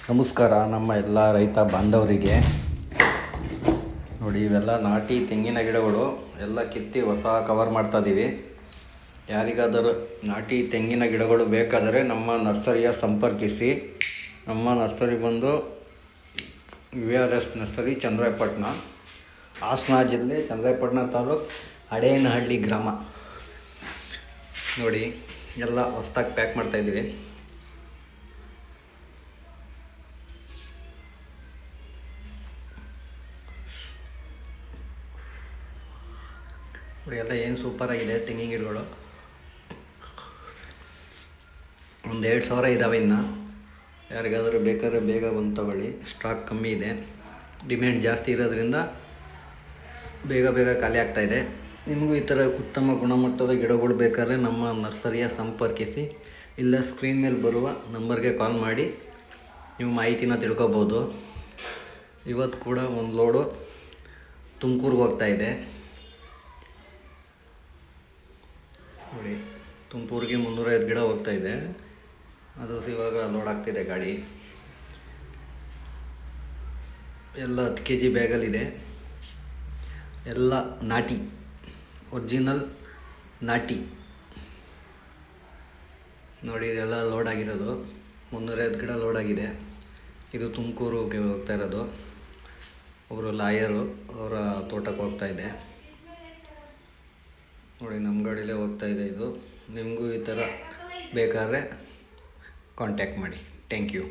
ನಮಸ್ಕಾರ ನಮ್ಮ ಎಲ್ಲ ರೈತ ಬಾಂಧವರಿಗೆ. ನೋಡಿ, ಇವೆಲ್ಲ ನಾಟಿ ತೆಂಗಿನ ಗಿಡಗಳು ಎಲ್ಲ ಕಿತ್ತಿ ಹೊಸ ಕವರ್ ಮಾಡ್ತಾಯಿದ್ದೀವಿ. ಯಾರಿಗಾದರೂ ನಾಟಿ ತೆಂಗಿನ ಗಿಡಗಳು ಬೇಕಾದರೆ ನಮ್ಮ ನರ್ಸರಿಯ ಸಂಪರ್ಕಿಸಿ. ನಮ್ಮ ನರ್ಸರಿ ಬಂದು VRS ನರ್ಸರಿ, ಚನ್ನರಾಯಪಟ್ಟಣ, ಹಾಸನ ಜಿಲ್ಲೆ, ಚನ್ನರಾಯಪಟ್ಟಣ ತಾಲೂಕು, ಅಡೇನಹಳ್ಳಿ ಗ್ರಾಮ. ನೋಡಿ, ಎಲ್ಲ ಹೊಸದಾಗಿ ಪ್ಯಾಕ್ ಮಾಡ್ತಾಯಿದ್ದೀವಿ. ಎಲ್ಲ ಏನು ಸೂಪರಾಗಿದೆ ತೆಂಗಿನ ಗಿಡಗಳು. ಒಂದು 2,000 ಇದ್ದಾವೆ. ಇನ್ನು ಯಾರಿಗಾದರೂ ಬೇಕಾದ್ರೆ ಬೇಗ ಬಂದು ತಗೊಳ್ಳಿ. ಸ್ಟಾಕ್ ಕಮ್ಮಿ ಇದೆ, ಡಿಮ್ಯಾಂಡ್ ಜಾಸ್ತಿ ಇರೋದ್ರಿಂದ ಬೇಗ ಖಾಲಿ ಆಗ್ತಾಯಿದೆ. ನಿಮಗೂ ಈ ಥರ ಉತ್ತಮ ಗುಣಮಟ್ಟದ ಗಿಡಗಳು ಬೇಕಾದ್ರೆ ನಮ್ಮ ನರ್ಸರಿಯ ಸಂಪರ್ಕಿಸಿ. ಇಲ್ಲ ಸ್ಕ್ರೀನ್ ಮೇಲೆ ಬರುವ ನಂಬರ್ಗೆ ಕಾಲ್ ಮಾಡಿ ನೀವು ಮಾಹಿತಿನ ತಿಳ್ಕೊಬೋದು. ಇವತ್ತು ಕೂಡ ಒಂದು ಲೋಡು ತುಮಕೂರಿಗೆ ಹೋಗ್ತಾಯಿದೆ. ನೋಡಿ, ತುಮಕೂರಿಗೆ 305 ಗಿಡ ಹೋಗ್ತಾಯಿದೆ. ಅದು ಇವಾಗ ಲೋಡ್ ಆಗ್ತಿದೆ ಗಾಡಿ. ಎಲ್ಲ 10 kg ಬ್ಯಾಗಲ್ಲಿದೆ. ಎಲ್ಲ ನಾಟಿ, ಒರಿಜಿನಲ್ ನಾಟಿ. ನೋಡಿ, ಇದೆಲ್ಲ ಲೋಡ್ ಆಗಿರೋದು. 305 ಗಿಡ ಲೋಡ್ ಆಗಿದೆ. ಇದು ತುಮಕೂರಿಗೆ ಹೋಗ್ತಾ ಇರೋದು. ಒಬ್ಬರು ಲಾಯರು, ಅವರ ತೋಟಕ್ಕೆ ಹೋಗ್ತಾಯಿದೆ. ನೋಡಿ, ನಮ್ಮ ಗಾಡಿಲೇ ಹೋಗ್ತಾಯಿದೆ ಇದು. ನಿಮಗೂ ಈ ಥರ ಬೇಕಾದರೆ ಕಾಂಟ್ಯಾಕ್ಟ್ ಮಾಡಿ. Thank you.